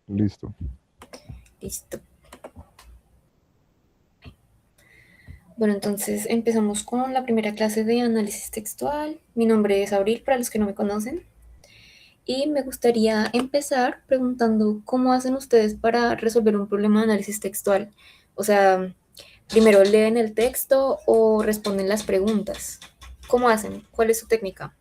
Listo. Listo. Bueno, entonces empezamos con la primera clase de análisis textual. Mi nombre es Abril, para los que no me conocen. Y me gustaría empezar preguntando cómo hacen ustedes para resolver un problema de análisis textual. O sea, primero leen el texto o responden las preguntas. ¿Cómo hacen? ¿Cuál es su técnica?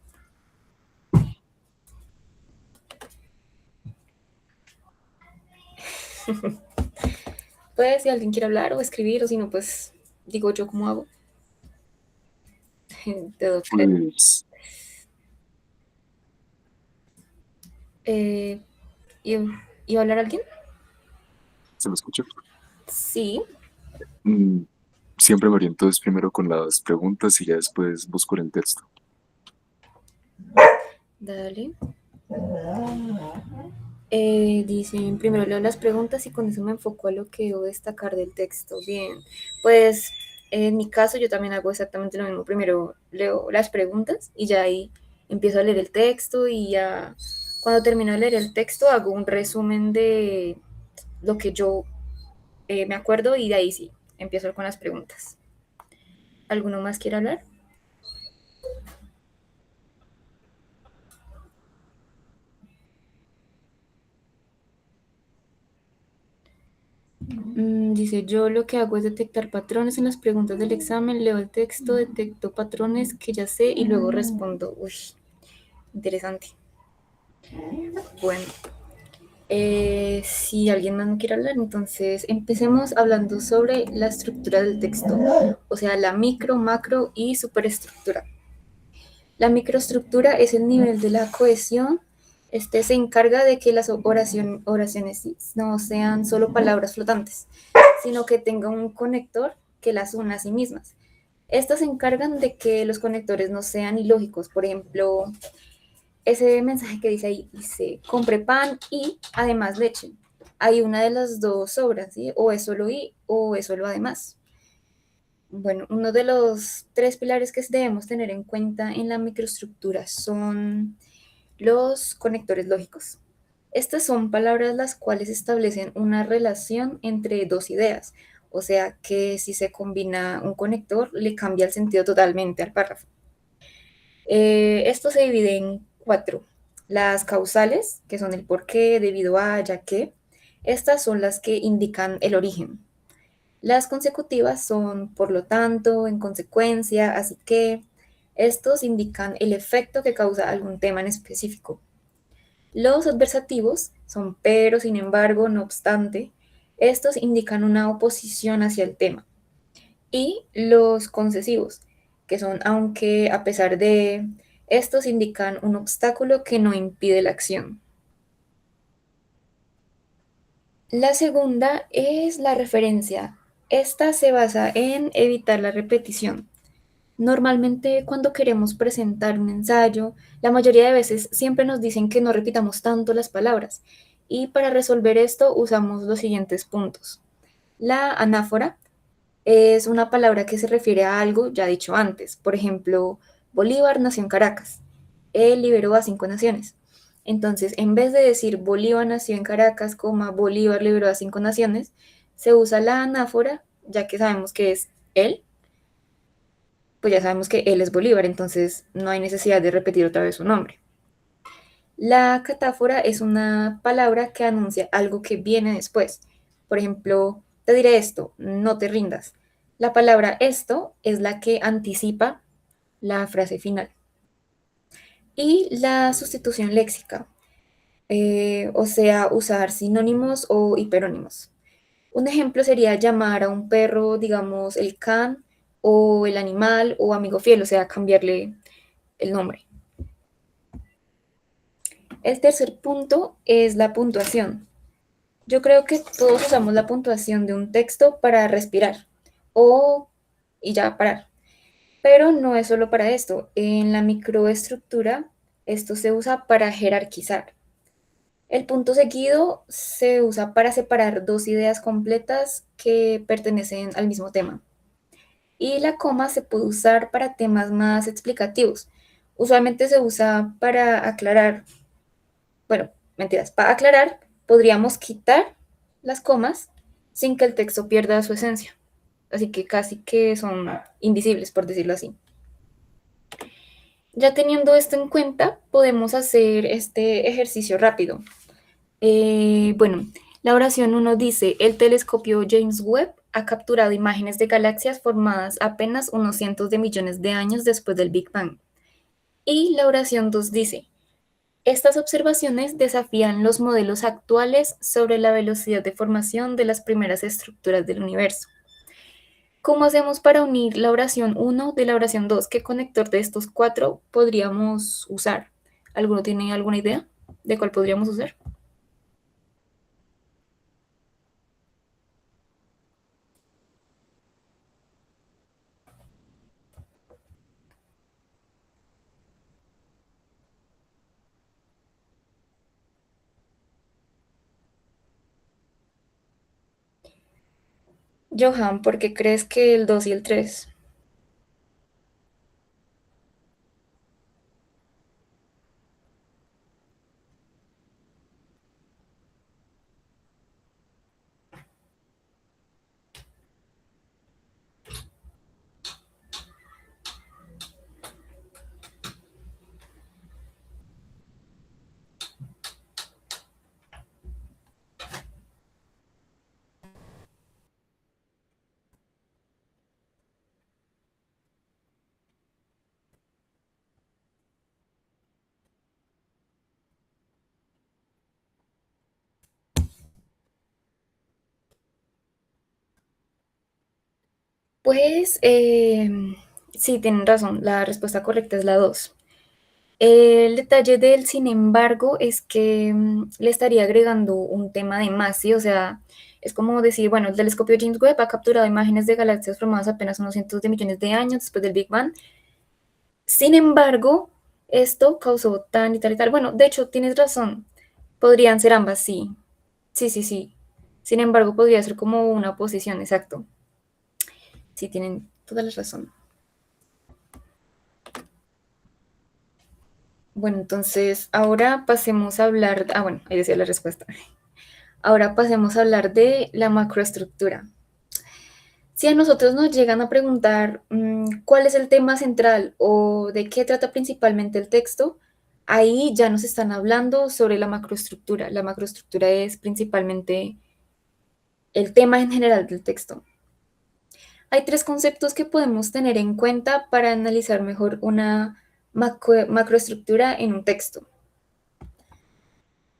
Pues si alguien quiere hablar o escribir, o si no, pues digo yo cómo hago. Te doy crédito. Pues, Eh, ¿Iba a hablar alguien? ¿se me escucha? Sí. Mm, Siempre me oriento es primero con las preguntas y ya después busco el texto. Dale. Dicen, primero leo las preguntas y con eso me enfoco a lo que debo destacar del texto. Bien, pues en mi caso yo también hago exactamente lo mismo. Primero leo las preguntas y ya ahí empiezo a leer el texto y ya cuando termino de leer el texto hago un resumen de lo que yo me acuerdo y de ahí sí, empiezo con las preguntas. ¿Alguno más quiere hablar? Dice, yo lo que hago es detectar patrones en las preguntas del examen, leo el texto, detecto patrones que ya sé y luego respondo. Uy, interesante. Bueno, si alguien más no quiere hablar, entonces empecemos hablando sobre la estructura del texto, o sea, la micro, macro y superestructura. La microestructura es el nivel de la cohesión. Este se encarga de que las oraciones no sean solo palabras flotantes, sino que tenga un conector que las una a sí mismas. Estas se encargan de que los conectores no sean ilógicos. Por ejemplo, ese mensaje que dice ahí, dice, compre pan y además leche. Hay una de las dos sobras, ¿sí? O es solo y o es solo además. Bueno, uno de los tres pilares que debemos tener en cuenta en la microestructura son los conectores lógicos. Estas son palabras las cuales establecen una relación entre dos ideas, o sea que si se combina un conector le cambia el sentido totalmente al párrafo. Esto se divide en cuatro. Las causales, que son el por qué, debido a, ya que. Estas son las que indican el origen. Las consecutivas son por lo tanto, en consecuencia, así que. Estos indican el efecto que causa algún tema en específico. Los adversativos son pero, sin embargo, no obstante. Estos indican una oposición hacia el tema. Y los concesivos, que son aunque, a pesar de. Estos indican un obstáculo que no impide la acción. La segunda es la referencia. Esta se basa en evitar la repetición. Normalmente cuando queremos presentar un ensayo, la mayoría de veces siempre nos dicen que no repitamos tanto las palabras. Y para resolver esto usamos los siguientes puntos. La anáfora es una palabra que se refiere a algo ya dicho antes. Por ejemplo, Bolívar nació en Caracas. Él liberó a 5 naciones. Entonces, en vez de decir Bolívar nació en Caracas, Bolívar liberó a 5 naciones, se usa la anáfora, ya que sabemos que es él, pues ya sabemos que él es Bolívar, entonces no hay necesidad de repetir otra vez su nombre. La catáfora es una palabra que anuncia algo que viene después. Por ejemplo, te diré esto, no te rindas. La palabra esto es la que anticipa la frase final. Y la sustitución léxica, o sea, usar sinónimos o hiperónimos. Un ejemplo sería llamar a un perro, digamos, el can, o el animal, o amigo fiel, o sea, cambiarle el nombre. El tercer punto es la puntuación. Yo creo que todos usamos la puntuación de un texto para respirar o y ya parar. Pero no es solo para esto. En la microestructura, esto se usa para jerarquizar. El punto seguido se usa para separar dos ideas completas que pertenecen al mismo tema. Y la coma se puede usar para temas más explicativos. Usualmente se usa para aclarar, bueno, mentiras, para aclarar podríamos quitar las comas sin que el texto pierda su esencia. Así que casi que son invisibles, por decirlo así. Ya teniendo esto en cuenta, podemos hacer este ejercicio rápido. Bueno, la oración 1 dice, el telescopio James Webb ha capturado imágenes de galaxias formadas apenas unos cientos de millones de años después del Big Bang. Y la oración 2 dice, estas observaciones desafían los modelos actuales sobre la velocidad de formación de las primeras estructuras del universo. ¿Cómo hacemos para unir la oración 1 de la oración 2? ¿Qué conector de estos cuatro podríamos usar? ¿Alguno tiene alguna idea de cuál podríamos usar? Johan, ¿por qué crees que el 2 y el 3? Pues sí, tienen razón, la respuesta correcta es la 2. El detalle del sin embargo es que le estaría agregando un tema de más, ¿sí? O sea, es como decir, bueno, el telescopio James Webb ha capturado imágenes de galaxias formadas apenas unos cientos de millones de años después del Big Bang. Sin embargo, esto causó tan y tal y tal. Bueno, de hecho, tienes razón. Podrían ser ambas, sí. Sí, sí, sí. Sin embargo, podría ser como una oposición, exacto. Sí, tienen toda la razón. Bueno, entonces ahora pasemos a hablar. Ah, bueno, ahí decía la respuesta. Ahora pasemos a hablar de la macroestructura. Si a nosotros nos llegan a preguntar cuál es el tema central o de qué trata principalmente el texto, ahí ya nos están hablando sobre la macroestructura. La macroestructura es principalmente el tema en general del texto. Hay tres conceptos que podemos tener en cuenta para analizar mejor una macroestructura en un texto.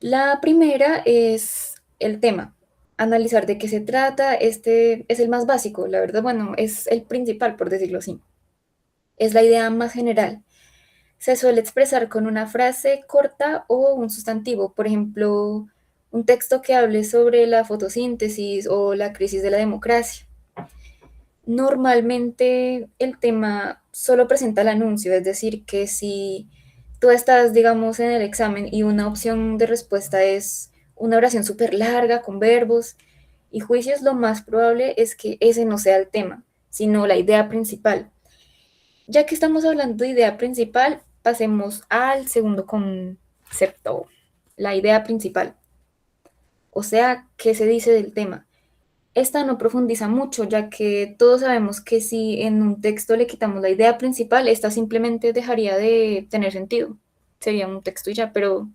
La primera es el tema, analizar de qué se trata. Este es el más básico, la verdad, bueno, es el principal, por decirlo así. Es la idea más general. Se suele expresar con una frase corta o un sustantivo, por ejemplo, un texto que hable sobre la fotosíntesis o la crisis de la democracia. Normalmente el tema solo presenta el anuncio, es decir, que si tú estás, digamos, en el examen y una opción de respuesta es una oración súper larga con verbos y juicios, lo más probable es que ese no sea el tema, sino la idea principal. Ya que estamos hablando de idea principal, pasemos al segundo concepto, la idea principal, o sea, qué se dice del tema. Esta no profundiza mucho, ya que todos sabemos que si en un texto le quitamos la idea principal, esta simplemente dejaría de tener sentido. Sería un texto y ya, pero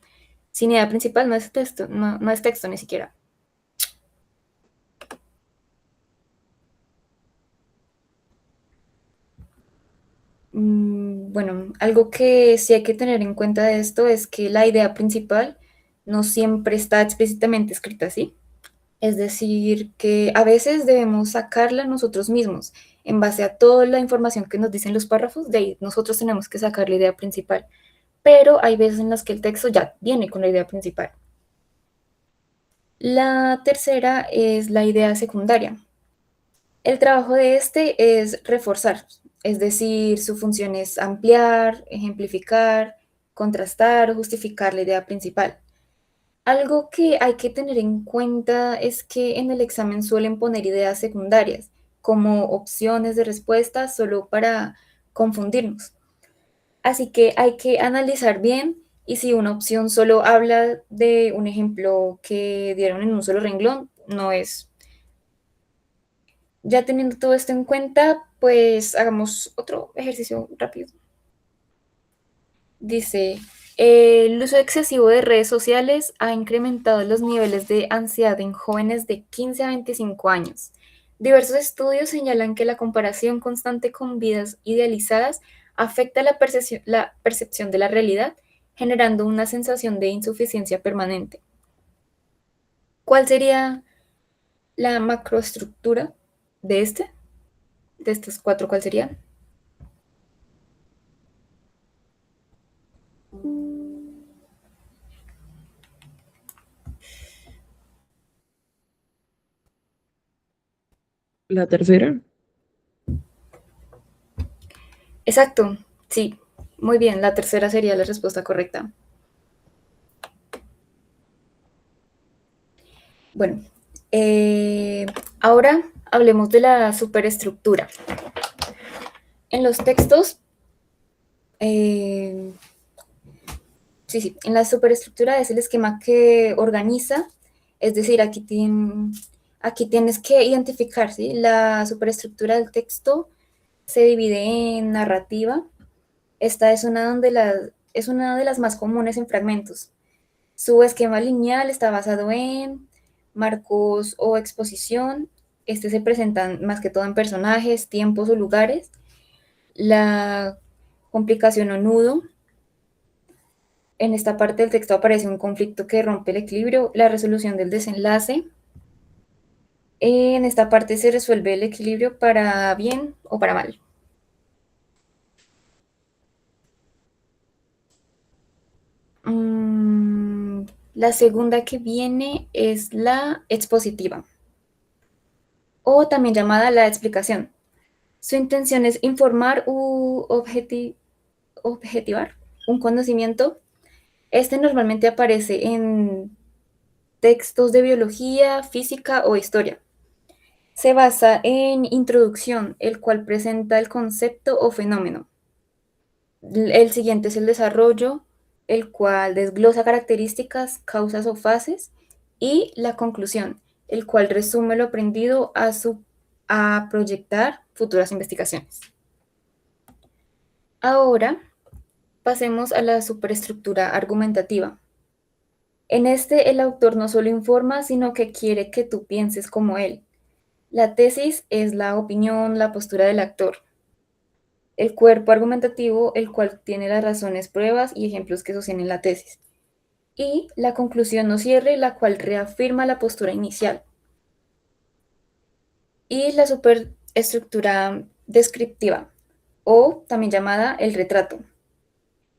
sin idea principal no es texto, no es texto ni siquiera. Bueno, algo que sí hay que tener en cuenta de esto es que la idea principal no siempre está explícitamente escrita así. Es decir, que a veces debemos sacarla nosotros mismos. En base a toda la información que nos dicen los párrafos, de ahí nosotros tenemos que sacar la idea principal. Pero hay veces en las que el texto ya viene con la idea principal. La tercera es la idea secundaria. El trabajo de este es reforzar, es decir, su función es ampliar, ejemplificar, contrastar o justificar la idea principal. Algo que hay que tener en cuenta es que en el examen suelen poner ideas secundarias como opciones de respuesta solo para confundirnos. Así que hay que analizar bien Y si una opción solo habla de un ejemplo que dieron en un solo renglón, no es. Ya teniendo todo esto en cuenta, pues hagamos otro ejercicio rápido. Dice, el uso excesivo de redes sociales ha incrementado los niveles de ansiedad en jóvenes de 15 a 25 años. Diversos estudios señalan que la comparación constante con vidas idealizadas afecta la percepción de la realidad, generando una sensación de insuficiencia permanente. ¿Cuál sería la macroestructura de este? De estos cuatro, ¿cuál sería? La tercera. Exacto, sí, muy bien, la tercera sería la respuesta correcta. Bueno, ahora hablemos de la superestructura. En los textos, eh, sí, en la superestructura es el esquema que organiza, es decir, aquí tienes que identificar, ¿sí? La superestructura del texto se divide en narrativa. Esta es una de las más comunes en fragmentos. Su esquema lineal está basado en marcos o exposición. Este se presentan más que todo en personajes, tiempos o lugares. La complicación o nudo. En esta parte del texto aparece un conflicto que rompe el equilibrio, la resolución del desenlace. En esta parte se resuelve el equilibrio para bien o para mal. La segunda que viene es la expositiva, o también llamada la explicación. Su intención es informar u objetivar un conocimiento. Este normalmente aparece en textos de biología, física o historia. Se basa en introducción, el cual presenta el concepto o fenómeno. El siguiente es el desarrollo, el cual desglosa características, causas o fases. Y la conclusión, el cual resume lo aprendido a proyectar futuras investigaciones. Ahora pasemos a la superestructura argumentativa. En este, el autor no solo informa, sino que quiere que tú pienses como él. La tesis es la opinión, la postura del actor. El cuerpo argumentativo, el cual tiene las razones, pruebas y ejemplos que sostienen la tesis. Y la conclusión o cierre, la cual reafirma la postura inicial. Y la superestructura descriptiva, o también llamada el retrato.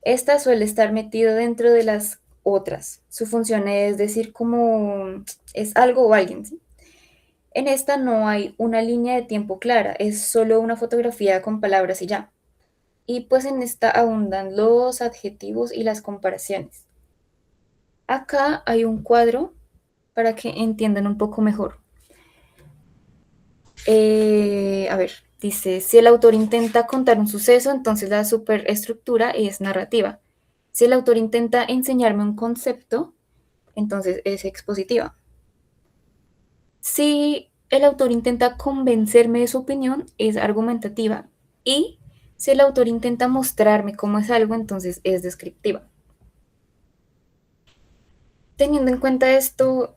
Esta suele estar metido dentro de las otras. Su función es decir cómo es algo o alguien, ¿sí? En esta no hay una línea de tiempo clara, es solo una fotografía con palabras y ya. Y pues en esta abundan los adjetivos y las comparaciones. Acá hay un cuadro para que entiendan un poco mejor. A ver, dice, si el autor intenta contar un suceso, entonces la superestructura es narrativa. Si el autor intenta enseñarme un concepto, entonces es expositiva. Si el autor intenta convencerme de su opinión, es argumentativa. Y si el autor intenta mostrarme cómo es algo, entonces es descriptiva. Teniendo en cuenta esto,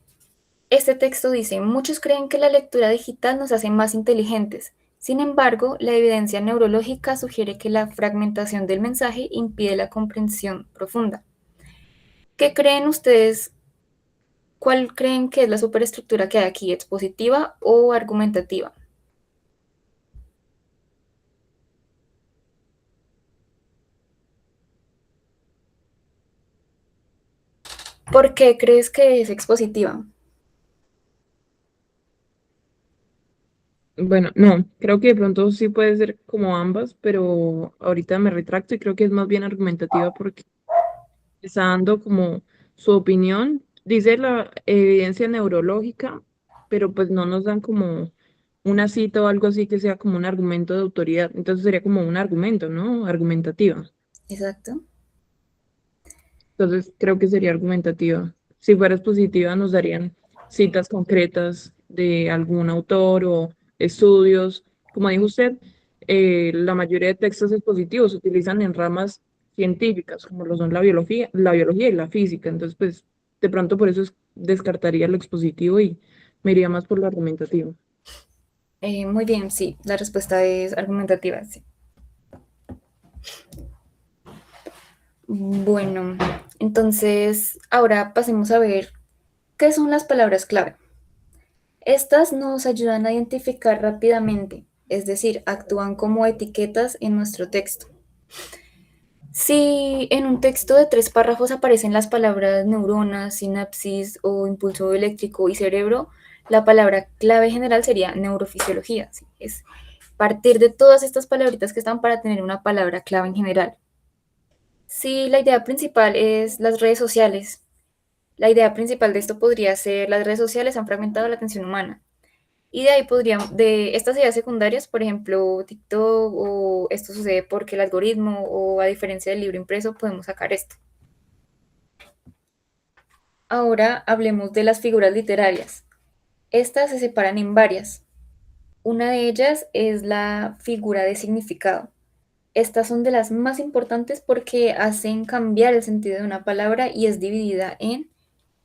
este texto dice, muchos creen que la lectura digital nos hace más inteligentes. Sin embargo, la evidencia neurológica sugiere que la fragmentación del mensaje impide la comprensión profunda. ¿Qué creen ustedes? ¿Cuál creen que es la superestructura que hay aquí? ¿Expositiva o argumentativa? ¿Por qué crees que es expositiva? Bueno, no, creo que de pronto sí puede ser como ambas, pero ahorita me retracto y creo que es más bien argumentativa porque está dando como su opinión. Dice la evidencia neurológica, pero pues no nos dan como una cita o algo así que sea como un argumento de autoridad. Entonces sería como un argumento, ¿no? Argumentativa. Exacto. Entonces creo que sería argumentativa. Si fuera expositiva, nos darían citas concretas de algún autor o estudios. Como dijo usted, la mayoría de textos expositivos se utilizan en ramas científicas, como lo son la biología y la física. Entonces, pues, de pronto por eso descartaría lo expositivo y me iría más por lo argumentativo. Muy bien, sí, la respuesta es argumentativa, sí. Bueno, entonces ahora pasemos a ver qué son las palabras clave. Estas nos ayudan a identificar rápidamente, es decir, actúan como etiquetas en nuestro texto. Si en un texto de 3 párrafos aparecen las palabras neuronas, sinapsis o impulso eléctrico y cerebro, la palabra clave general sería neurofisiología. ¿Sí? Es partir de todas estas palabritas que están para tener una palabra clave en general. Si la idea principal es las redes sociales, la idea principal de esto podría ser las redes sociales han fragmentado la atención humana. Y de ahí podríamos, de estas ideas secundarias, por ejemplo, TikTok, o esto sucede porque el algoritmo, o a diferencia del libro impreso, podemos sacar esto. Ahora hablemos de las figuras literarias. Estas se separan en varias. Una de ellas es la figura de significado. Estas son de las más importantes porque hacen cambiar el sentido de una palabra y es dividida en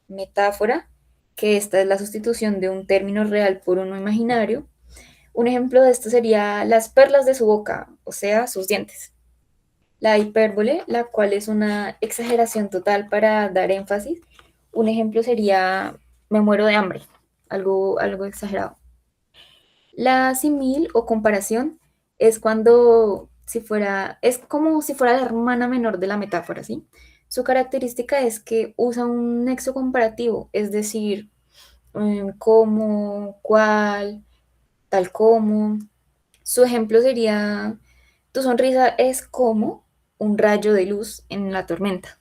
metáfora, que esta es la sustitución de un término real por uno imaginario. Un ejemplo de esto sería las perlas de su boca, o sea, sus dientes. La hipérbole, la cual es una exageración total para dar énfasis. Un ejemplo sería me muero de hambre, algo exagerado. La simil o comparación es es como si fuera la hermana menor de la metáfora, ¿sí? Su característica es que usa un nexo comparativo, es decir, cómo, cuál, tal como. Su ejemplo sería, tu sonrisa es como un rayo de luz en la tormenta.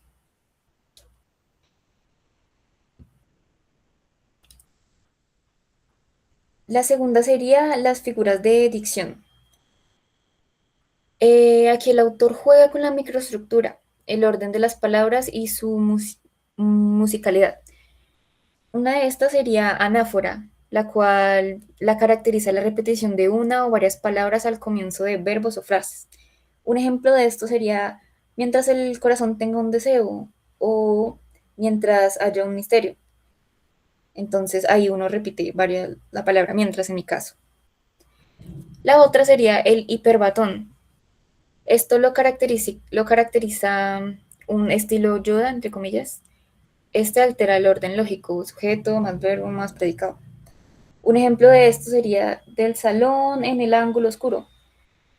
La segunda sería las figuras de dicción. Aquí el autor juega con la microestructura, el orden de las palabras y su musicalidad. Una de estas sería anáfora, la cual la caracteriza la repetición de una o varias palabras al comienzo de verbos o frases. Un ejemplo de esto sería mientras el corazón tenga un deseo o mientras haya un misterio. Entonces ahí uno repite la palabra mientras en mi caso. La otra sería el hiperbatón. Esto lo caracteriza un estilo Yoda, entre comillas. Este altera el orden lógico, sujeto, más verbo, más predicado. Un ejemplo de esto sería del salón en el ángulo oscuro,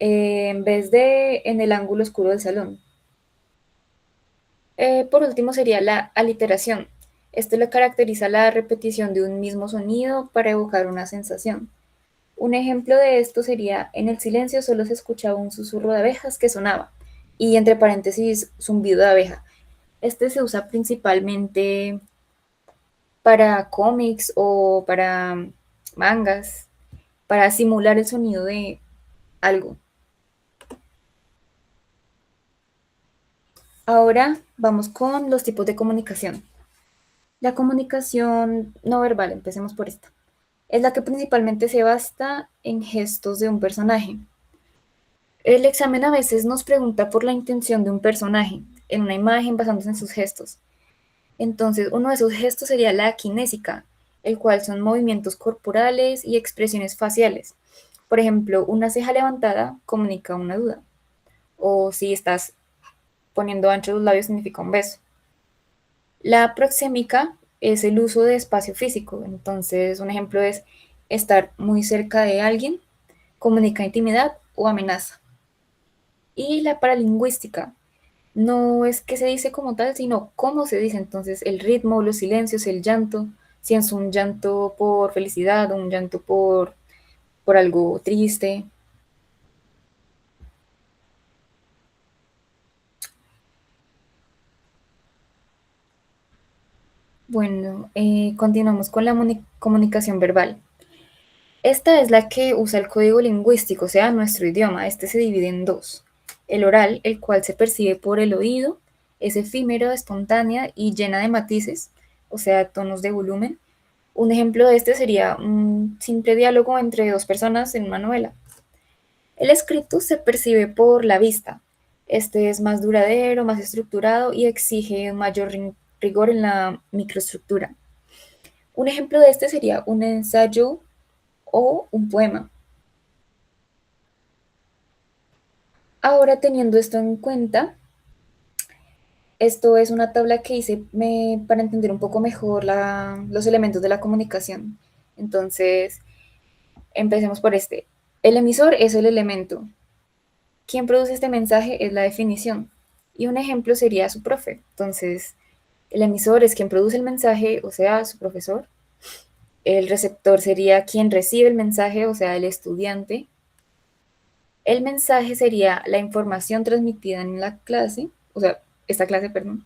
en vez de en el ángulo oscuro del salón. Por último sería la aliteración. Esto lo caracteriza la repetición de un mismo sonido para evocar una sensación. Un ejemplo de esto sería, en el silencio solo se escuchaba un susurro de abejas que sonaba, y entre paréntesis, zumbido de abeja. Este se usa principalmente para cómics o para mangas, para simular el sonido de algo. Ahora vamos con los tipos de comunicación. La comunicación no verbal, empecemos por esta. Es la que principalmente se basa en gestos de un personaje. El examen a veces nos pregunta por la intención de un personaje en una imagen basándose en sus gestos. Entonces, uno de esos gestos sería la kinésica, el cual son movimientos corporales y expresiones faciales. Por ejemplo, una ceja levantada comunica una duda. O si estás poniendo anchos los labios significa un beso. La proxémica es el uso de espacio físico. Entonces, un ejemplo es estar muy cerca de alguien, comunica intimidad o amenaza. Y la paralingüística no es que se dice como tal, sino cómo se dice. Entonces, el ritmo, los silencios, el llanto, si es un llanto por felicidad o un llanto por algo triste. Bueno, continuamos con la comunicación verbal. Esta es la que usa el código lingüístico, o sea, nuestro idioma. Este se divide en dos. El oral, el cual se percibe por el oído, es efímero, espontánea y llena de matices, o sea, tonos de volumen. Un ejemplo de este sería un simple diálogo entre dos personas en una novela. El escrito se percibe por la vista. Este es más duradero, más estructurado y exige mayor rigor en la microestructura. Un ejemplo de este sería un ensayo o un poema. Ahora, teniendo esto en cuenta, esto es una tabla que hice para entender un poco mejor los elementos de la comunicación. Entonces, empecemos por este. El emisor es el elemento. Quien produce este mensaje es la definición. Y un ejemplo sería su profe. Entonces, el emisor es quien produce el mensaje, o sea, su profesor. El receptor sería quien recibe el mensaje, o sea, el estudiante. El mensaje sería la información transmitida en la clase, o sea, esta clase, perdón.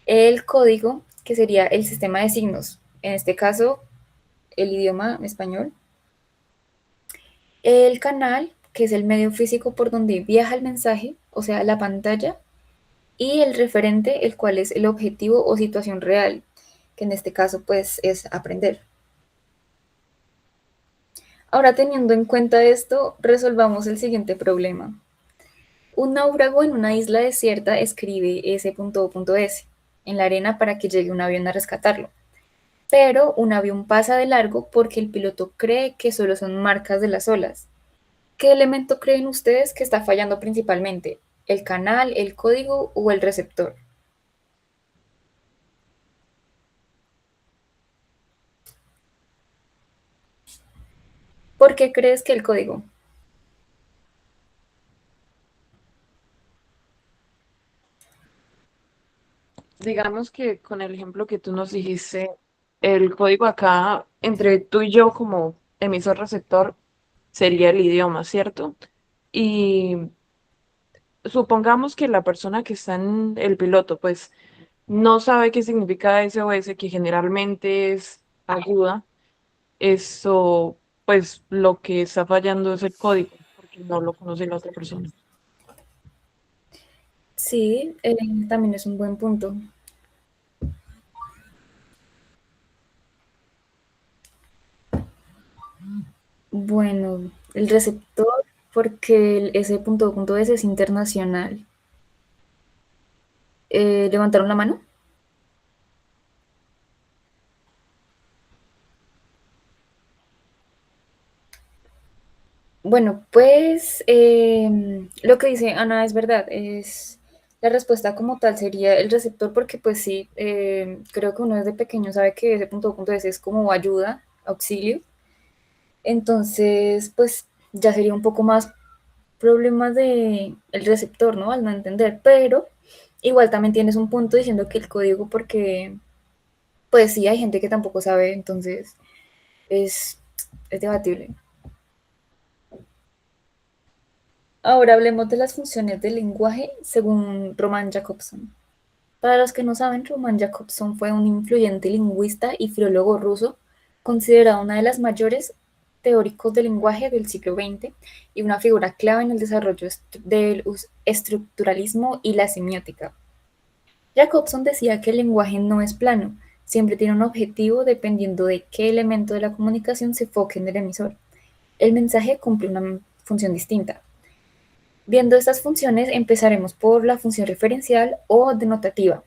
El código, que sería el sistema de signos, en este caso, el idioma español. El canal, que es el medio físico por donde viaja el mensaje, o sea, la pantalla. Y el referente, el cual es el objetivo o situación real, que en este caso, pues, es aprender. Ahora, teniendo en cuenta esto, resolvamos el siguiente problema. Un náufrago en una isla desierta escribe S.O.S. en la arena para que llegue un avión a rescatarlo. Pero un avión pasa de largo porque el piloto cree que solo son marcas de las olas. ¿Qué elemento creen ustedes que está fallando principalmente? ¿El canal, el código o el receptor? ¿Por qué crees que el código? Digamos que con el ejemplo que tú nos dijiste, el código acá entre tú y yo como emisor receptor sería el idioma, ¿cierto? Y supongamos que la persona que está en el piloto, pues no sabe qué significa SOS, que generalmente es ayuda. Eso, pues lo que está fallando es el código, porque no lo conoce la otra persona. Sí, también es un buen punto. Bueno, el receptor, porque el S.S es internacional. ¿Levantaron la mano? Bueno, pues lo que dice Ana es verdad, es la respuesta como tal sería el receptor porque pues sí, creo que uno desde pequeño sabe que ese punto es como ayuda, auxilio, entonces pues ya sería un poco más problema de el receptor, ¿no? Al no entender, pero igual también tienes un punto diciendo que el código porque pues sí, hay gente que tampoco sabe, entonces es, es debatible. Ahora hablemos de las funciones del lenguaje según Roman Jakobson. Para los que no saben, Roman Jakobson fue un influyente lingüista y filólogo ruso, considerado una de las mayores teóricos del lenguaje del siglo XX y una figura clave en el desarrollo del estructuralismo y la semiótica. Jacobson decía que el lenguaje no es plano, siempre tiene un objetivo dependiendo de qué elemento de la comunicación se enfoque en el emisor. El mensaje cumple una función distinta. Viendo estas funciones, empezaremos por la función referencial o denotativa.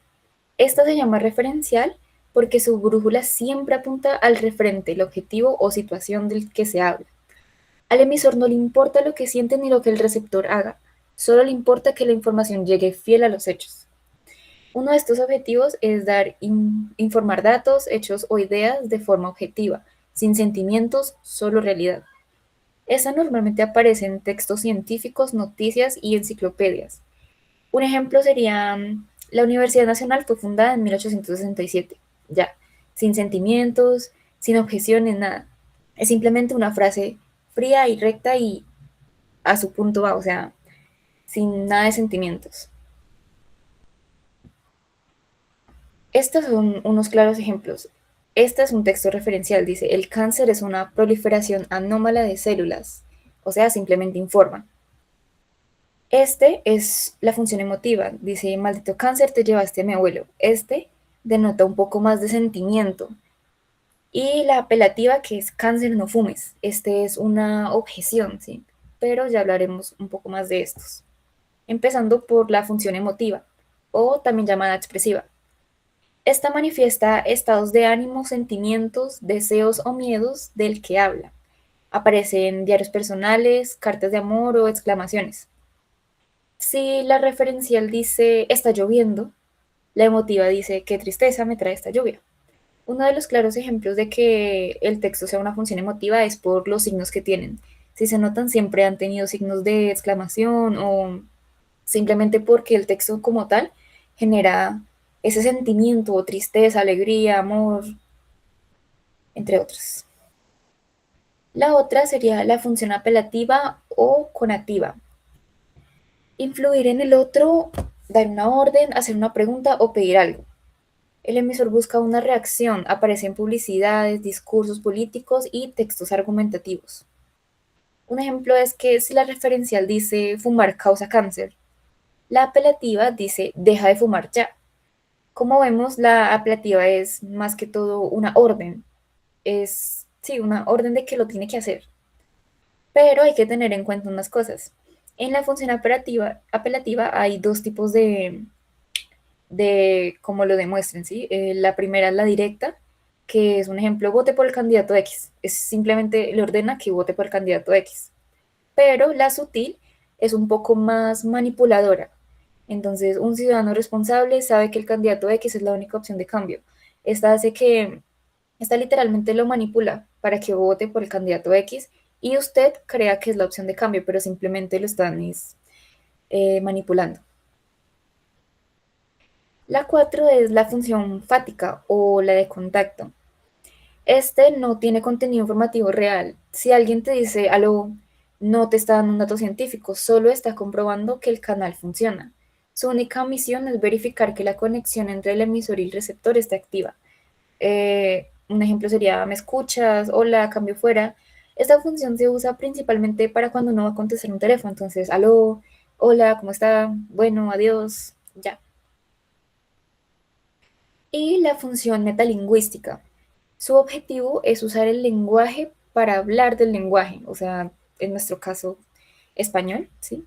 Esta se llama referencial porque su brújula siempre apunta al referente, el objetivo o situación del que se habla. Al emisor no le importa lo que siente ni lo que el receptor haga, solo le importa que la información llegue fiel a los hechos. Uno de estos objetivos es informar datos, hechos o ideas de forma objetiva, sin sentimientos, solo realidad. Esta normalmente aparece en textos científicos, noticias y enciclopedias. Un ejemplo sería, la Universidad Nacional fue fundada en 1867. Ya, sin sentimientos, sin objeciones, nada. Es simplemente una frase fría y recta y a su punto va, o sea, sin nada de sentimientos. Estos son unos claros ejemplos. Este es un texto referencial, dice, el cáncer es una proliferación anómala de células, o sea, simplemente informa. Este es la función emotiva. Dice, maldito cáncer, te llevaste a mi abuelo. Este denota un poco más de sentimiento. Y la apelativa, que es cáncer, no fumes. Este es una objeción, ¿sí? Pero ya hablaremos un poco más de estos. Empezando por la función emotiva, o también llamada expresiva. Esta manifiesta estados de ánimo, sentimientos, deseos o miedos del que habla. Aparece en diarios personales, cartas de amor o exclamaciones. Si la referencial dice está lloviendo, la emotiva dice qué tristeza me trae esta lluvia. Uno de los claros ejemplos de que el texto sea una función emotiva es por los signos que tienen. Si se notan, siempre han tenido signos de exclamación o simplemente porque el texto como tal genera ese sentimiento, tristeza, alegría, amor, entre otros. La otra sería la función apelativa o conativa. Influir en el otro, dar una orden, hacer una pregunta o pedir algo. El emisor busca una reacción, aparece en publicidades, discursos políticos y textos argumentativos. Un ejemplo es que si la referencial dice fumar causa cáncer, la apelativa dice deja de fumar ya. Como vemos, la apelativa es más que todo una orden. Es, sí, una orden de que lo tiene que hacer. Pero hay que tener en cuenta unas cosas. En la función apelativa hay dos tipos de cómo lo demuestren, ¿sí? La primera es la directa, que es un ejemplo, vote por el candidato X. Es simplemente le ordena que vote por el candidato X. Pero la sutil es un poco más manipuladora. Entonces, un ciudadano responsable sabe que el candidato X es la única opción de cambio. Esta hace que, esta literalmente lo manipula para que vote por el candidato X y usted crea que es la opción de cambio, pero simplemente lo están manipulando. La 4 es la función fática o la de contacto. Este no tiene contenido informativo real. Si alguien te dice algo, no te está dando un dato científico, solo está comprobando que el canal funciona. Su única misión es verificar que la conexión entre el emisor y el receptor esté activa. Un ejemplo sería, ¿me escuchas? Hola, cambio fuera. Esta función se usa principalmente para cuando uno va a contestar un teléfono. Entonces, aló, hola, ¿cómo está? Bueno, adiós, ya. Y la función metalingüística. Su objetivo es usar el lenguaje para hablar del lenguaje, o sea, en nuestro caso, español, ¿sí?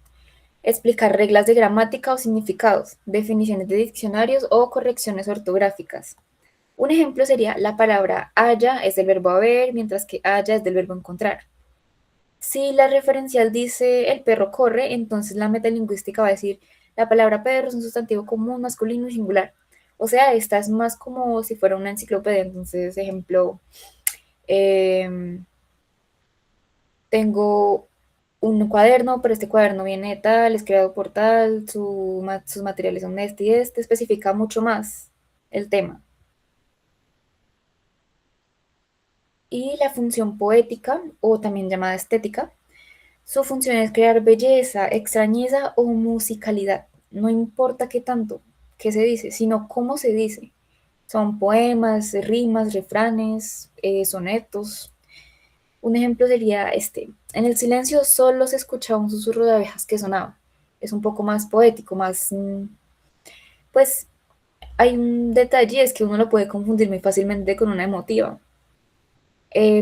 Explicar reglas de gramática o significados, definiciones de diccionarios o correcciones ortográficas. Un ejemplo sería la palabra haya es del verbo haber, mientras que haya es del verbo encontrar. Si la referencial dice el perro corre, entonces la metalingüística va a decir la palabra perro es un sustantivo común, masculino y singular. O sea, esta es más como si fuera una enciclopedia. Entonces, ejemplo, eh, tengo un cuaderno, pero este cuaderno viene de tal, es creado por tal, sus materiales son este y este, especifica mucho más el tema. Y la función poética, o también llamada estética, su función es crear belleza, extrañeza o musicalidad. No importa qué tanto, qué se dice, sino cómo se dice. Son poemas, rimas, refranes, sonetos. Un ejemplo sería este. En el silencio solo se escuchaba un susurro de abejas que sonaba. Es un poco más poético, más... pues hay un detalle, es que uno lo puede confundir muy fácilmente con una emotiva.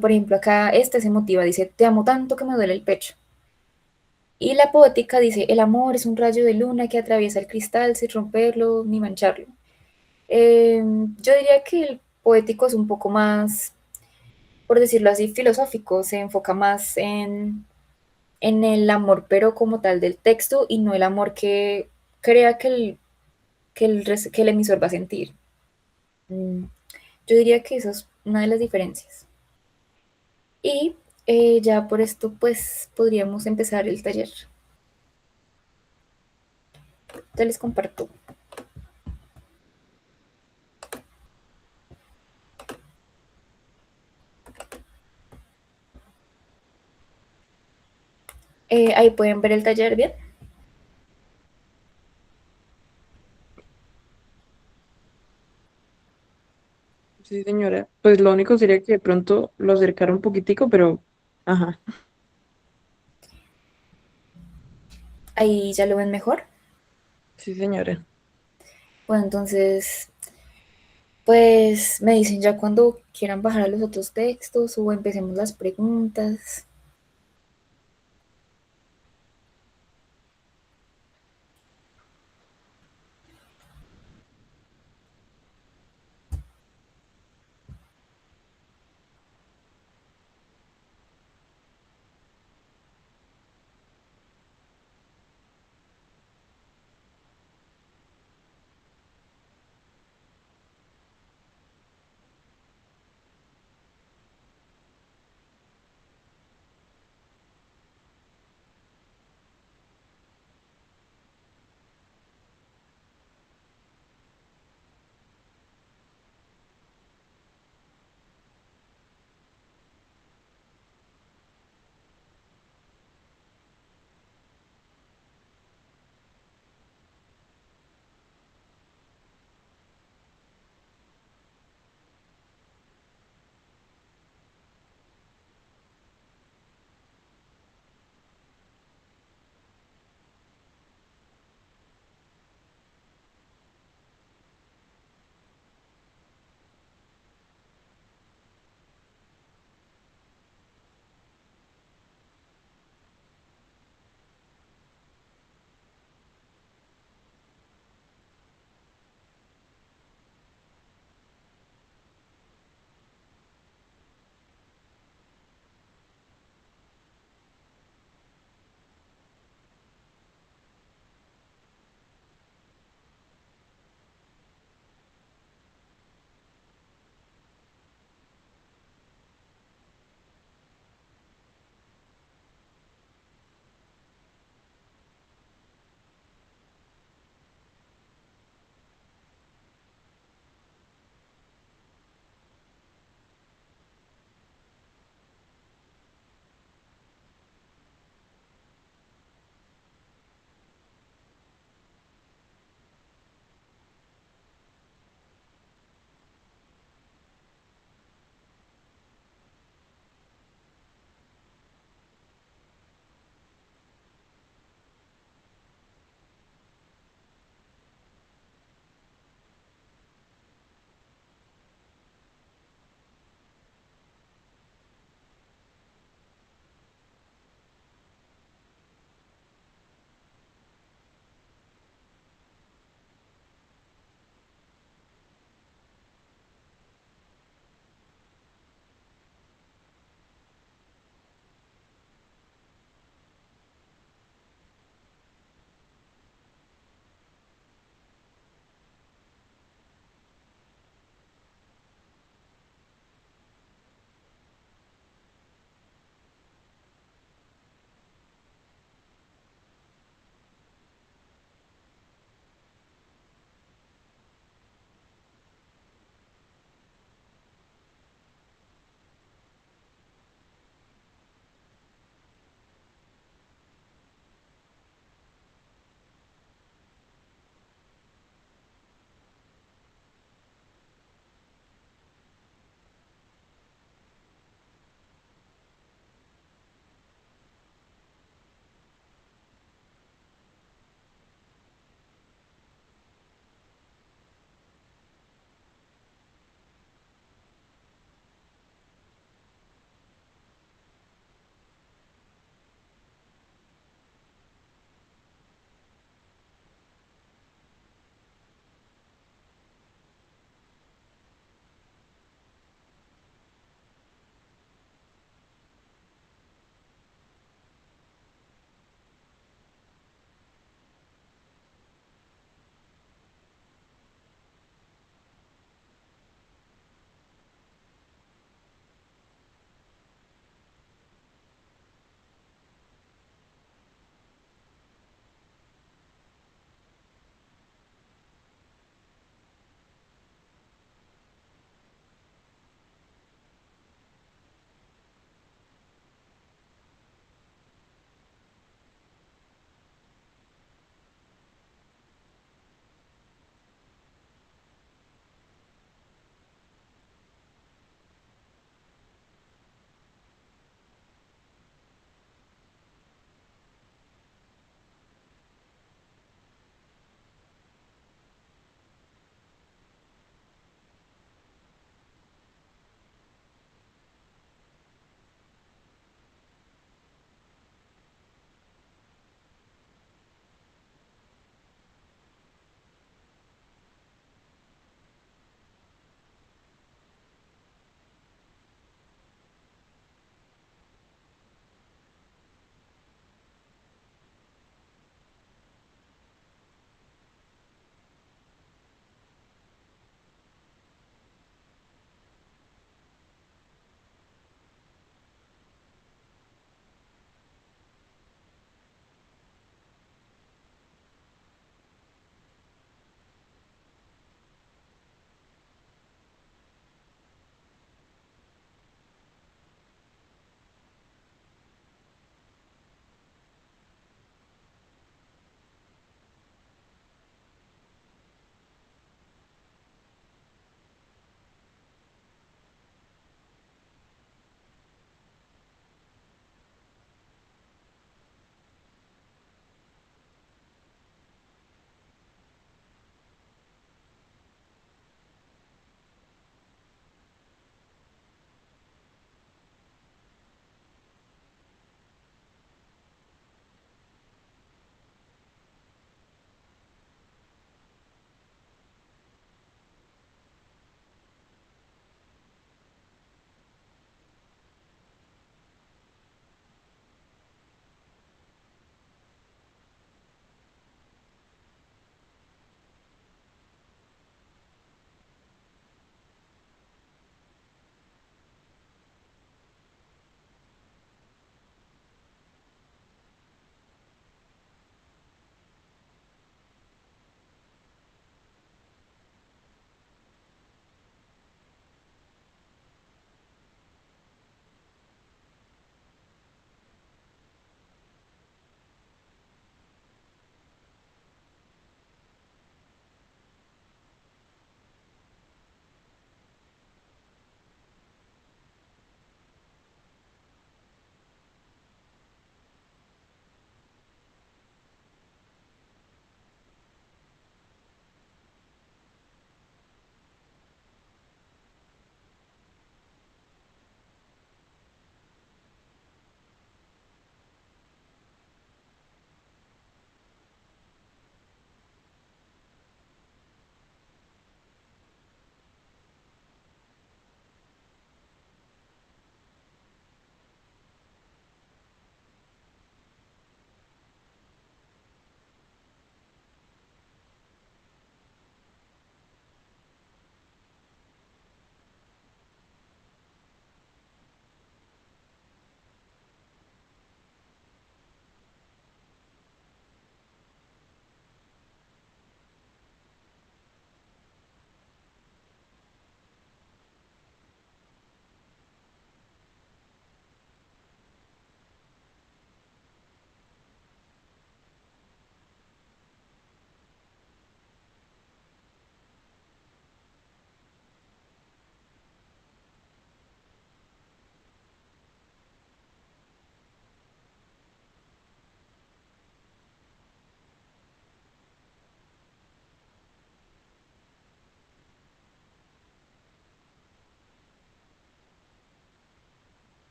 Por ejemplo, acá esta es emotiva, dice, te amo tanto que me duele el pecho. Y la poética dice, el amor es un rayo de luna que atraviesa el cristal sin romperlo ni mancharlo. Yo diría que el poético es un poco más, por decirlo así, filosófico, se enfoca más en el amor, pero como tal del texto y no el amor que crea que el emisor va a sentir. Mm, Yo diría que eso es una de las diferencias. Y ya por esto, pues podríamos empezar el taller. Ya les comparto. Ahí pueden ver el taller bien. Sí, señora. Pues lo único sería que de pronto lo acercara un poquitico, pero, ajá. Ahí ya lo ven mejor. Sí, señora. Bueno, entonces, pues me dicen ya cuando quieran bajar a los otros textos o empecemos las preguntas.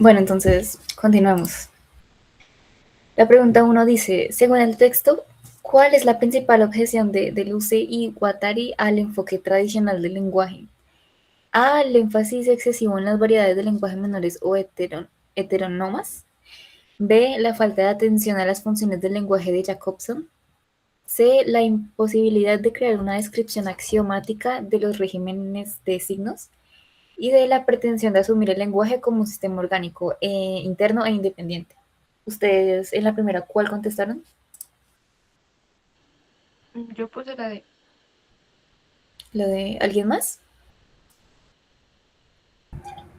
Bueno, entonces, continuamos. La pregunta uno dice, según el texto, ¿cuál es la principal objeción de Deleuze y Guattari al enfoque tradicional del lenguaje? A, el énfasis excesivo en las variedades de lenguaje menores o heterónomas. B, la falta de atención a las funciones del lenguaje de Jacobson. C, la imposibilidad de crear una descripción axiomática de los regímenes de signos. Y D, la pretensión de asumir el lenguaje como un sistema orgánico, interno e independiente. ¿Ustedes en la primera cuál contestaron? Yo puse la de... ¿Lo de alguien más?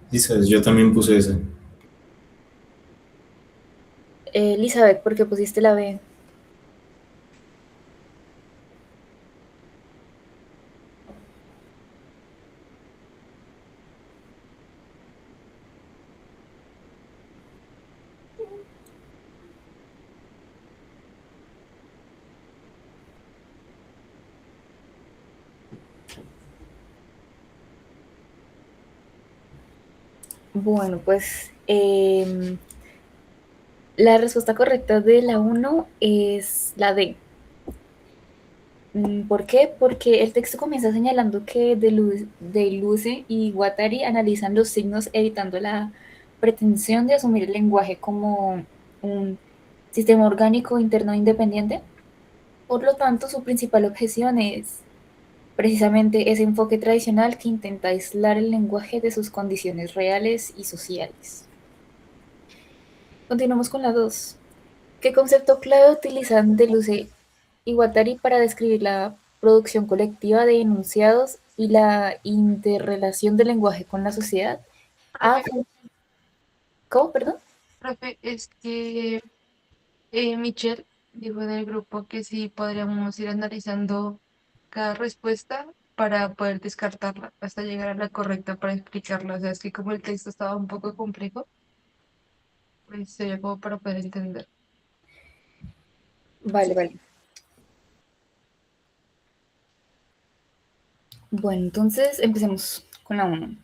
Quizás yo también puse esa. Elizabeth, ¿por qué pusiste la B? Bueno, pues la respuesta correcta de la 1 es la D. ¿Por qué? Porque el texto comienza señalando que Deleuze y Guattari analizan los signos evitando la pretensión de asumir el lenguaje como un sistema orgánico interno independiente. Por lo tanto, su principal objeción es precisamente ese enfoque tradicional que intenta aislar el lenguaje de sus condiciones reales y sociales. Continuamos con la 2. ¿Qué concepto clave utilizan Deleuze y Guattari para describir la producción colectiva de enunciados y la interrelación del lenguaje con la sociedad? A. Profe, ¿Cómo? Perdón. profe, es que Michelle dijo en el grupo que sí podríamos ir analizando cada respuesta para poder descartarla hasta llegar a la correcta para explicarla. O sea, es que como el texto estaba un poco complejo, pues sería como para poder entender. Vale, vale. Bueno, entonces empecemos con la 1.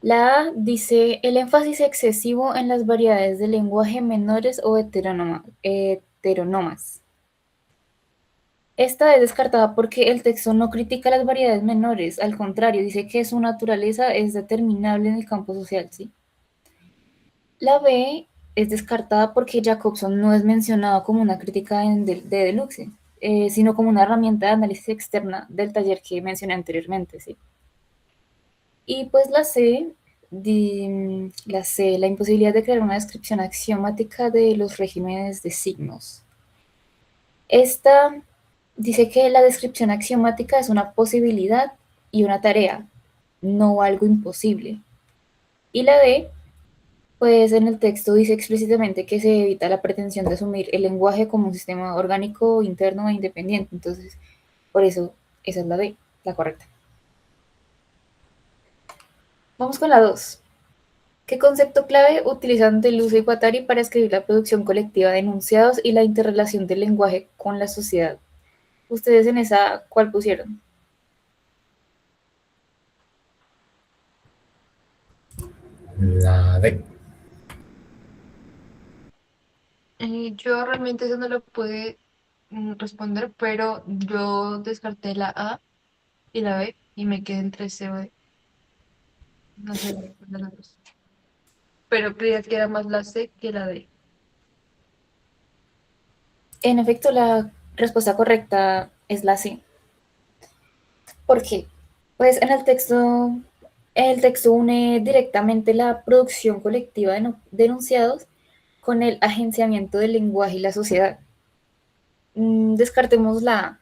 La A dice el énfasis excesivo en las variedades de lenguaje menores o heterónomas. Esta es descartada porque el texto no critica las variedades menores, al contrario, dice que su naturaleza es determinable en el campo social, ¿sí? La B es descartada porque Jacobson no es mencionado como una crítica de Deleuze, sino como una herramienta de análisis externa del taller que mencioné anteriormente, ¿sí? Y pues la imposibilidad de crear una descripción axiomática de los regímenes de signos. Esta dice que la descripción axiomática es una posibilidad y una tarea, no algo imposible. Y la D, pues en el texto dice explícitamente que se evita la pretensión de asumir el lenguaje como un sistema orgánico, interno e independiente. Entonces, por eso, esa es la D, la correcta. Vamos con la 2. ¿Qué concepto clave utilizan Deleuze y Guattari para escribir la producción colectiva de enunciados y la interrelación del lenguaje con la sociedad? ¿Ustedes en esa cuál pusieron? La D. Yo realmente eso no lo pude responder, pero yo descarté la A y la B y me quedé entre C o D. No sé cuál de las dos. Pero creía que era más la C que la D. En efecto, la respuesta correcta es la C. ¿Por qué? Pues en el texto une directamente la producción colectiva de enunciados con el agenciamiento del lenguaje y la sociedad. Descartemos la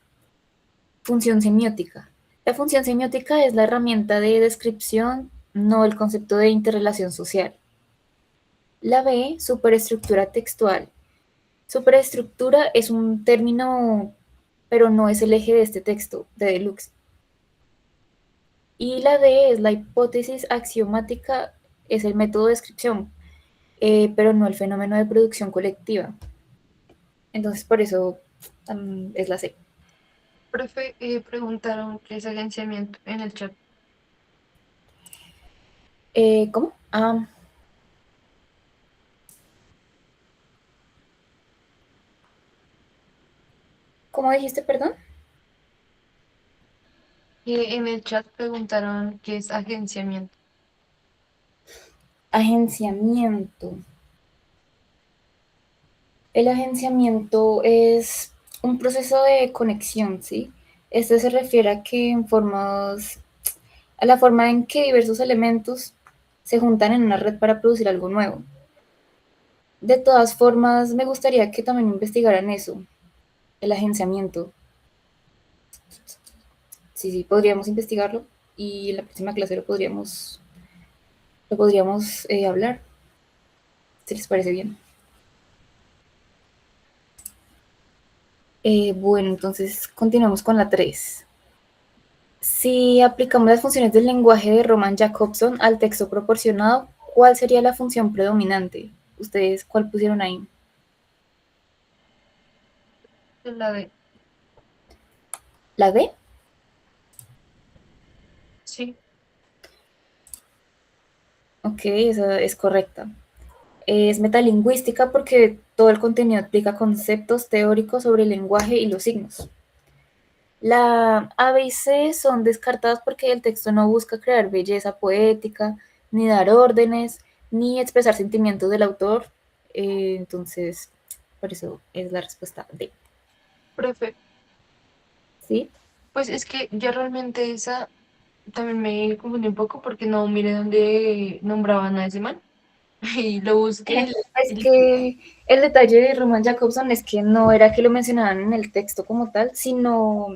función semiótica. La función semiótica es la herramienta de descripción, no el concepto de interrelación social. La B, superestructura textual. Superestructura es un término, pero no es el eje de este texto, de Deleuze. Y la D es la hipótesis axiomática, es el método de descripción, pero no el fenómeno de producción colectiva. Entonces, por eso es la C. Profe, preguntaron qué es agenciamiento en el chat. ¿Cómo? ¿Cómo dijiste, perdón? Y en el chat preguntaron qué es agenciamiento. Agenciamiento. El agenciamiento es un proceso de conexión, ¿sí? Este se refiere a que a la forma en que diversos elementos se juntan en una red para producir algo nuevo. De todas formas, me gustaría que también investigaran eso, el agenciamiento. Sí, sí, podríamos investigarlo y en la próxima clase lo podríamos hablar, si les parece bien. Bueno, entonces continuamos con la 3. Si aplicamos las funciones del lenguaje de Roman Jakobson al texto proporcionado, ¿cuál sería la función predominante? ¿Ustedes cuál pusieron ahí? Es la de, ¿La D? sí, Ok, esa es correcta. Es metalingüística porque todo el contenido explica conceptos teóricos sobre el lenguaje y los signos. La A, B y C son descartadas porque el texto no busca crear belleza poética, ni dar órdenes, ni expresar sentimientos del autor. Entonces, por eso es la respuesta D. profe. ¿Sí? Pues es que yo realmente esa también me confundí un poco porque no miré dónde nombraban a ese man. Y lo busqué Es que el detalle de Roman Jakobson es que no era que lo mencionaban en el texto como tal, sino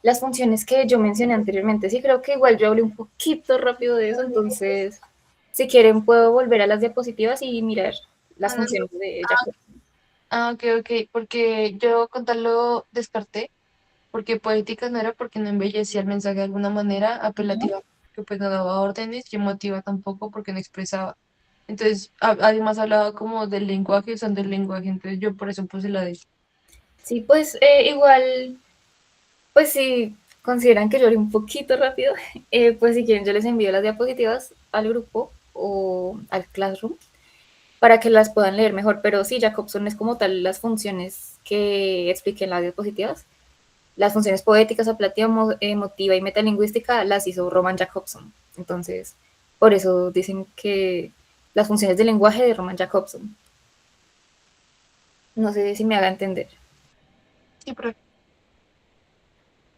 las funciones que yo mencioné anteriormente. Sí, creo que igual yo hablé un poquito rápido de eso, entonces, si quieren, puedo volver a las diapositivas y mirar las Ah, no, funciones de Jakobson. ok, ok, porque yo con tal lo descarté, porque poética no era porque no embellecía el mensaje de alguna manera, apelativa porque pues no daba órdenes, y emotiva tampoco porque no expresaba. Entonces, además hablaba como del lenguaje, usando el lenguaje, entonces yo por eso puse la de... Sí, pues igual, pues si consideran que yo hablé un poquito rápido, pues si quieren yo les envío las diapositivas al grupo o al Classroom para que las puedan leer mejor. Pero sí, Jacobson es como tal las funciones que expliqué en las diapositivas. Las funciones poéticas, apelativa, emotiva y metalingüística las hizo Roman Jacobson. Entonces, por eso dicen que las funciones del lenguaje de Roman Jacobson. No sé si me haga entender. Sí, pero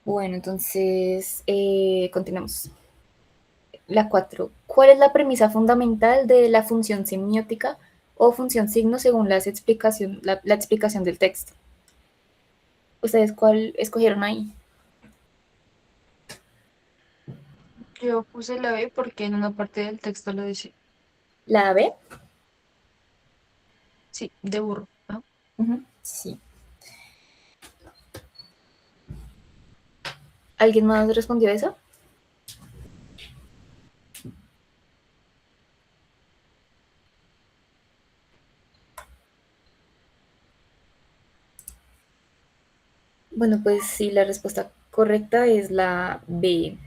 Bueno, entonces continuamos. La 4. ¿Cuál es la premisa fundamental de la función semiótica o función signo según la explicación del texto? ¿Ustedes cuál escogieron ahí? yo puse la B porque en una parte del texto lo dice. ¿La B? Sí, de burro, ¿no? Sí. ¿Alguien más respondió a eso? Bueno, pues sí, la respuesta correcta es la B.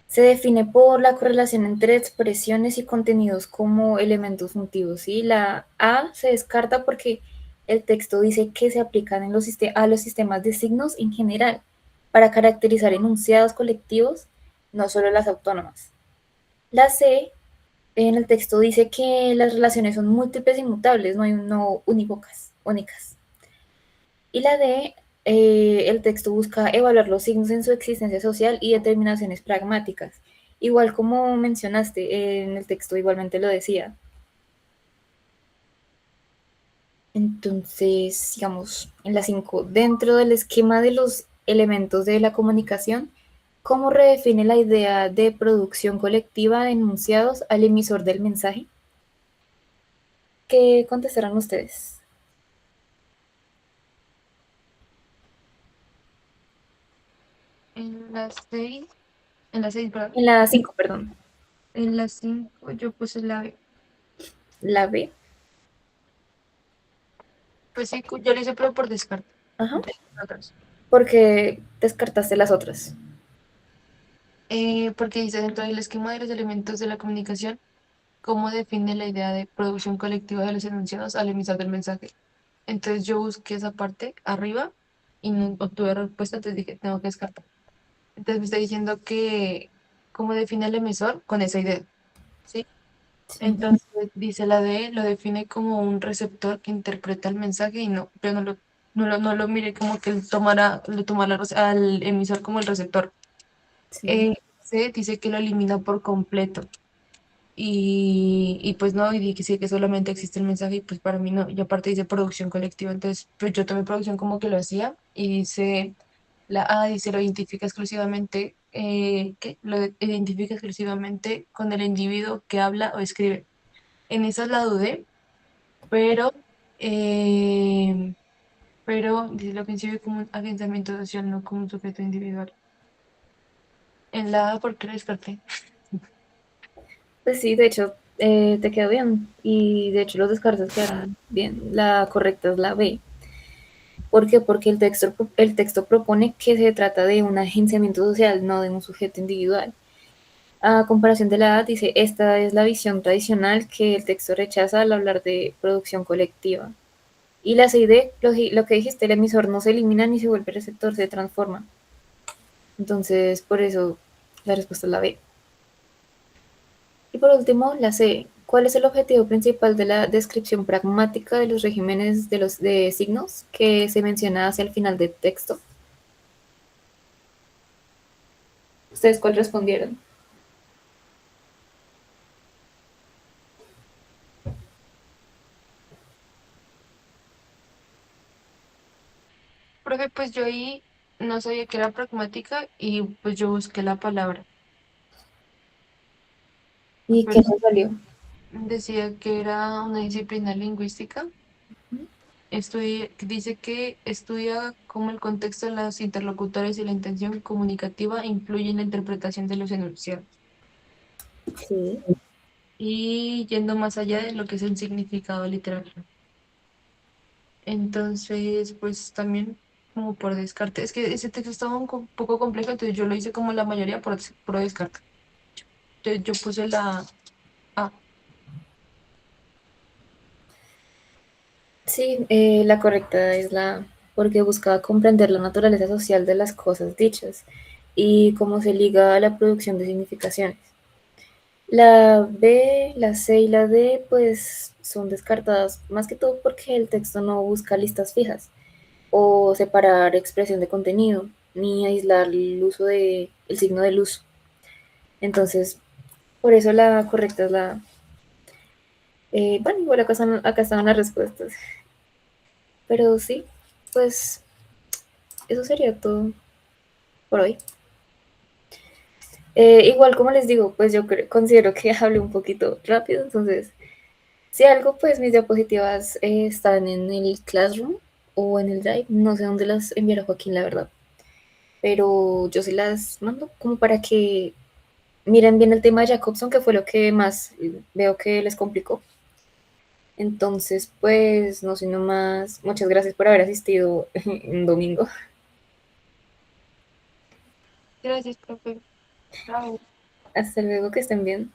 Se define por la correlación entre expresiones y contenidos como elementos funtivos, ¿sí? La A se descarta porque el texto dice que se aplican a los sistemas de signos en general para caracterizar enunciados colectivos, no solo las autónomas. La C en el texto dice que las relaciones son múltiples y mutables, no únicas. Y la D, el texto busca evaluar los signos en su existencia social y determinaciones pragmáticas. Igual como mencionaste, en el texto igualmente lo decía. Entonces, sigamos en la 5. Dentro del esquema de los elementos de la comunicación, ¿cómo redefine la idea de producción colectiva de enunciados al emisor del mensaje? ¿Qué contestarán ustedes? En las 6, en las 6, ¿verdad? En la 5, perdón. En las 5 yo puse la B. La B. Pues sí, yo lo hice pero por descarte. Ajá. Entre otras. Porque descartaste las otras. Porque dice dentro del esquema de los elementos de la comunicación, cómo define la idea de producción colectiva de los enunciados al emisor del mensaje. Entonces yo busqué esa parte arriba y no obtuve respuesta, entonces dije, tengo que descartar. Entonces me está diciendo que cómo define el emisor con esa idea, ¿sí? Sí. Entonces dice la D, lo define como un receptor que interpreta el mensaje y no, yo no lo miré como que él lo tomara al emisor como el receptor. Sí. C dice que lo elimina por completo. Y pues no, y dije que sí, que solamente existe el mensaje y pues para mí no. Y aparte dice producción colectiva, entonces pues yo tomé producción como que lo hacía y dice, la A dice lo identifica exclusivamente, ¿qué? Lo identifica exclusivamente con el individuo que habla o escribe. En esa la dudé, pero, eh, pero dice lo concibe como un agenciamiento social, no como un sujeto individual. En la A, ¿por qué la descarté? Pues sí, de hecho, te quedó bien. Y de hecho los descartes quedaron bien. La correcta es la B. ¿Por qué? Porque el texto propone que se trata de un agenciamiento social, no de un sujeto individual. A comparación de la A, dice, esta es la visión tradicional que el texto rechaza al hablar de producción colectiva. Y la C y D, lo que dijiste, el emisor no se elimina ni se vuelve receptor, se transforma. Entonces, por eso la respuesta es la B. Y por último, la C. ¿Cuál es el objetivo principal de la descripción pragmática de los regímenes de signos que se menciona hacia el final del texto? ¿Ustedes cuál respondieron? Profe, pues yo ahí no sabía que era pragmática y pues yo busqué la palabra, ¿Y qué pero nos salió? decía que era una disciplina lingüística. Dice que estudia cómo el contexto de los interlocutores y la intención comunicativa influyen en la interpretación de los enunciados. Sí. Y yendo más allá de lo que es el significado literal. Entonces, pues también como por descarte. Es que ese texto estaba un poco complejo, entonces yo lo hice como la mayoría por descarte. Entonces yo puse la A. Sí, la correcta es la A, porque buscaba comprender la naturaleza social de las cosas dichas y cómo se liga a la producción de significaciones. La B, la C y la D pues son descartadas más que todo porque el texto no busca listas fijas o separar expresión de contenido ni aislar el uso de el signo del uso. Entonces, por eso la correcta es la A. Bueno, igual acá están las respuestas. Pero sí, pues eso sería todo por hoy. Igual como les digo, pues yo considero que hablé un poquito rápido, entonces si algo, pues mis diapositivas están en el Classroom o en el Drive, no sé dónde las enviará Joaquín, la verdad, pero yo se las mando como para que miren bien el tema de Jacobson, que fue lo que más veo que les complicó. Entonces, pues no sino más, muchas gracias por haber asistido en domingo. Gracias, profe. Chao. Hasta luego, que estén bien.